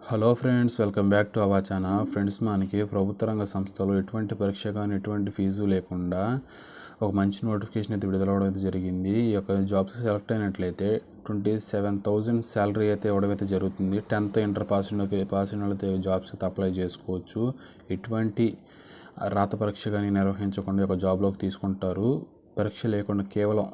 Hello friends, welcome back to our channel. Friends, మనకి ప్రభుత్వ రంగ సంస్థలు ఎటువంటి పరీక్ష కానీ ఎటువంటి ఫీజు లేకుండా ఒక మంచి నోటిఫికేషన్ అయితే విడుదలవడం అయితే జరిగింది. ఈ యొక్క జాబ్స్ సెలెక్ట్ అయినట్లయితే 27,000 శాలరీ అయితే ఇవ్వడం అయితే జరుగుతుంది. 10th ఇంటర్ పాస్ అయితే జాబ్స్ అయితే అప్లై చేసుకోవచ్చు. ఎటువంటి రాత పరీక్ష కానీ నిర్వహించకుండా ఒక జాబ్లోకి తీసుకుంటారు. పరీక్ష లేకుండా కేవలం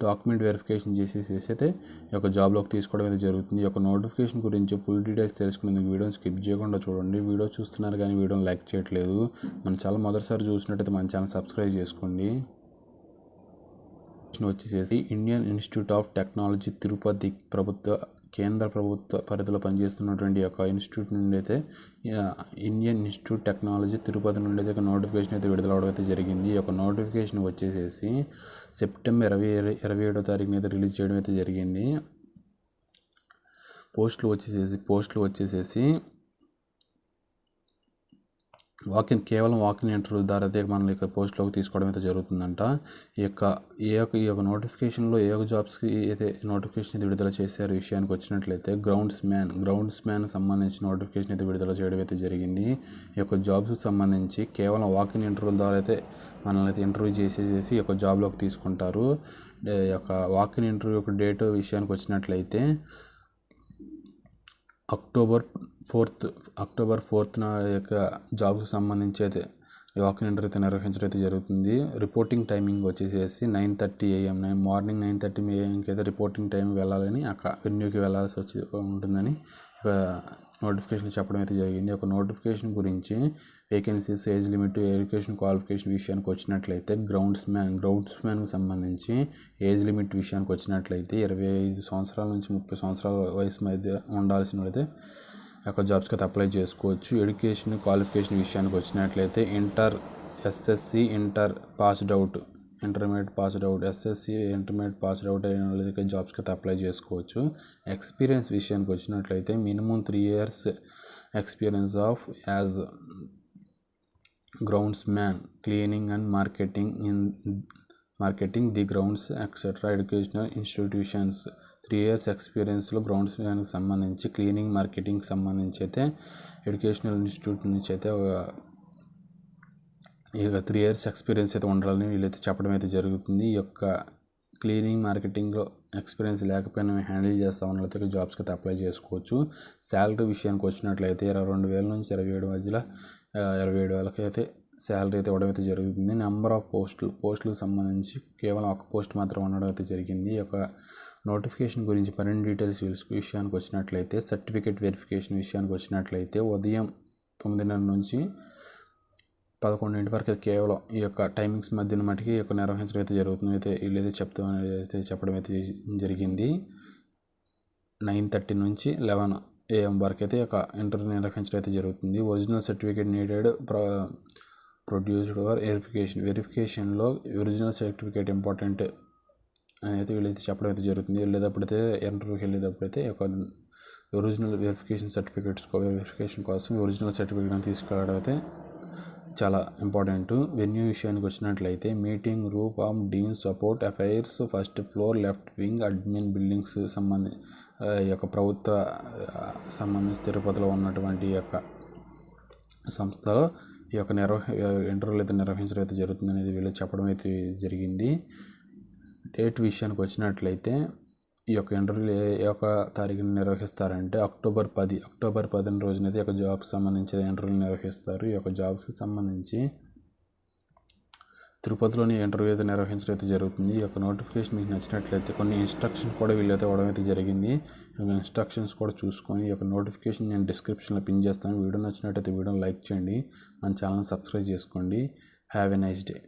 డాక్యుమెంట్ వెరిఫికేషన్ చేసేసి అయితే ఈ యొక్క జాబ్లోకి తీసుకోవడం అయితే జరుగుతుంది. ఈ యొక్క నోటిఫికేషన్ గురించి ఫుల్ డీటెయిల్స్ తెలుసుకునేందుకు వీడియోని స్కిప్ చేయకుండా చూడండి. వీడియో చూస్తున్నారు కానీ వీడియోని లైక్ చేయట్లేదు. మన ఛానల్ మొదటిసారి చూసినట్టయితే మన ఛానల్ సబ్స్క్రైబ్ చేసుకోండి. వచ్చేసేసి Indian institute of technology Tirupati కేంద్ర ప్రభుత్వ పరిధిలో పనిచేస్తున్నటువంటి యొక్క ఇన్స్టిట్యూట్ నుండి అయితే ఇండియన్ ఇన్స్టిట్యూట్ టెక్నాలజీ తిరుపతి నుండి అయితే ఒక నోటిఫికేషన్ అయితే విడుదలవడం అయితే జరిగింది. ఈ యొక్క నోటిఫికేషన్ వచ్చేసేసి సెప్టెంబర్ 27వ తారీఖున అయితే రిలీజ్ చేయడం అయితే జరిగింది. పోస్టులు వచ్చేసేసి కేవలం వాకిన్ ఇంటర్వ్యూ ద్వారా అయితే మనకి పోస్ట్లోకి తీసుకోవడం అయితే జరుగుతుందంట. ఈ యొక్క నోటిఫికేషన్లో ఏ యొక్క జాబ్స్కి అయితే నోటిఫికేషన్ అయితే విడుదల చేశారు విషయానికి వచ్చినట్లయితే గ్రౌండ్స్ మ్యాన్ సంబంధించి నోటిఫికేషన్ అయితే విడుదల చేయడం అయితే జరిగింది. ఈ యొక్క జాబ్స్కి సంబంధించి కేవలం వాకిన్ ఇంటర్వ్యూ ద్వారా అయితే మనల్ని అయితే ఇంటర్వ్యూ చేసేసి ఈ యొక్క జాబ్లోకి తీసుకుంటారు. ఈ యొక్క వాకిన్ ఇంటర్వ్యూ యొక్క డేట్ విషయానికి వచ్చినట్లయితే అక్టోబర్ 4న యొక్క జాబ్కి సంబంధించి అయితే వాకిన్ ఇంటర్వ్యూ అయితే నిర్వహించడం అయితే జరుగుతుంది. రిపోర్టింగ్ టైమింగ్ వచ్చేసేసి 9:30 AM మార్నింగ్ 9:30 AM అయితే రిపోర్టింగ్ టైం వెళ్ళాలని అక్కడ వెన్యూకి వెళ్ళాల్సి ఉంటుందని నోటిఫికేషన్ చెప్పడం అయితే జరిగింది. ఒక నోటిఫికేషన్ గురించి vacancies, age limit, education qualification విషయానికి వచ్చినట్లయితే గ్రౌండ్స్ మ్యాన్కి సంబంధించి ఏజ్ లిమిట్ విషయానికి వచ్చినట్లయితే 25 సంవత్సరాల నుంచి 30 సంవత్సరాల వయసు మధ్య ఉండాల్సిన వాళ్ళైతే యొక్క జాబ్స్కి అయితే అప్లై చేసుకోవచ్చు. ఎడ్యుకేషన్ క్వాలిఫికేషన్ విషయానికి వచ్చినట్లయితే intermediate passed out SSC intermediate passed out అయిన వాళ్ళకి జాబ్స్కి అయితే అప్లై చేసుకోవచ్చు. ఎక్స్పీరియన్స్ విషయానికి వచ్చినట్లయితే minimum 3 years experience of as grounds man cleaning and marketing the grounds etcetera educational institutions. 3 years ఎక్స్పీరియన్స్లో గ్రౌండ్స్ మ్యాన్కి సంబంధించి క్లీనింగ్ మార్కెటింగ్కి సంబంధించి అయితే ఎడ్యుకేషనల్ ఇన్స్టిట్యూట్ నుంచి అయితే ఇక 3 years ఎక్స్పీరియన్స్ అయితే ఉండాలని వీళ్ళైతే చెప్పడం అయితే జరుగుతుంది. ఈ యొక్క క్లీనింగ్ మార్కెటింగ్లో ఎక్స్పీరియన్స్ లేకపోయినా హ్యాండిల్ చేస్తూ ఉన్నట్లయితే జాబ్స్కి అయితే అప్లై చేసుకోవచ్చు. శాలరీ విషయానికి వచ్చినట్లయితే 22,000 నుంచి 27 మధ్యలో 27,000 అయితే శాలరీ అయితే ఇవ్వడం అయితే జరుగుతుంది. నెంబర్ ఆఫ్ పోస్టులకు సంబంధించి కేవలం ఒక పోస్ట్ మాత్రం ఉండడం అయితే జరిగింది. ఈ యొక్క నోటిఫికేషన్ గురించి మరిన్ని డీటెయిల్స్ విషయానికి వచ్చినట్లయితే సర్టిఫికేట్ వెరిఫికేషన్ విషయానికి వచ్చినట్లయితే ఉదయం 9:30 నుంచి 11 వరకు కేవలం ఈ యొక్క టైమింగ్స్ మధ్యన మటుకి ఈ యొక్క నిర్వహించడం అయితే జరుగుతుంది. అయితే వీళ్ళైతే చెప్పడం అయితే జరిగింది. 9:30 నుంచి 11 AM వరకు అయితే ఒక ఇంటర్వ్యూ నిర్వహించడం అయితే జరుగుతుంది. Original certificate needed produced for వెరిఫికేషన్లో ఒరిజినల్ సర్టిఫికేట్ ఇంపార్టెంట్ అయితే వీళ్ళైతే చెప్పడం అయితే జరుగుతుంది. వెళ్ళేటప్పుడైతే ఇంటర్వ్యూకి వెళ్ళేటప్పుడైతే ఒక ఒరిజినల్ వెరిఫికేషన్ కోసం ఒరిజినల్ సర్టిఫికేట్ తీసుకెళ్ళడం అయితే చాలా ఇంపార్టెంట్. వెన్యూ విషయానికి వచ్చినట్లయితే meeting room of dean support affairs first floor left wing admin buildings ఈ యొక్క ప్రభుత్వ సంబంధించి తిరుపతిలో ఉన్నటువంటి ఈ యొక్క సంస్థలో ఈ యొక్క ఇంటర్వ్యూలు అయితే నిర్వహించడం అయితే జరుగుతుంది అనేది వీళ్ళు చెప్పడం అయితే జరిగింది. డేట్ విషయానికి వచ్చినట్లయితే ఈ యొక్క ఇంటర్వ్యూలు ఏ యొక్క తారీఖున నిర్వహిస్తారంటే అక్టోబర్ 10 రోజునైతే ఈ యొక్క జాబ్కి సంబంధించి ఇంటర్వ్యూలు నిర్వహిస్తారు. ఈ యొక్క జాబ్స్కి సంబంధించి తిరుపతిలోని ఇంటర్వ్యూ అయితే నిర్వహించడం అయితే జరుగుతుంది. ఈ యొక్క నోటిఫికేషన్ మీకు నచ్చినట్లయితే కొన్ని ఇన్స్ట్రక్షన్స్ కూడా వీళ్ళైతే ఇవ్వడం అయితే జరిగింది. ఇన్స్ట్రక్షన్స్ కూడా చూసుకొని ఈ యొక్క నోటిఫికేషన్ నేను డిస్క్రిప్షన్లో పిన్ చేస్తాను. వీడియో నచ్చినట్లయితే వీడియోని లైక్ చేయండి, మన ఛానల్ని సబ్స్క్రైబ్ చేసుకోండి. Have a nice day.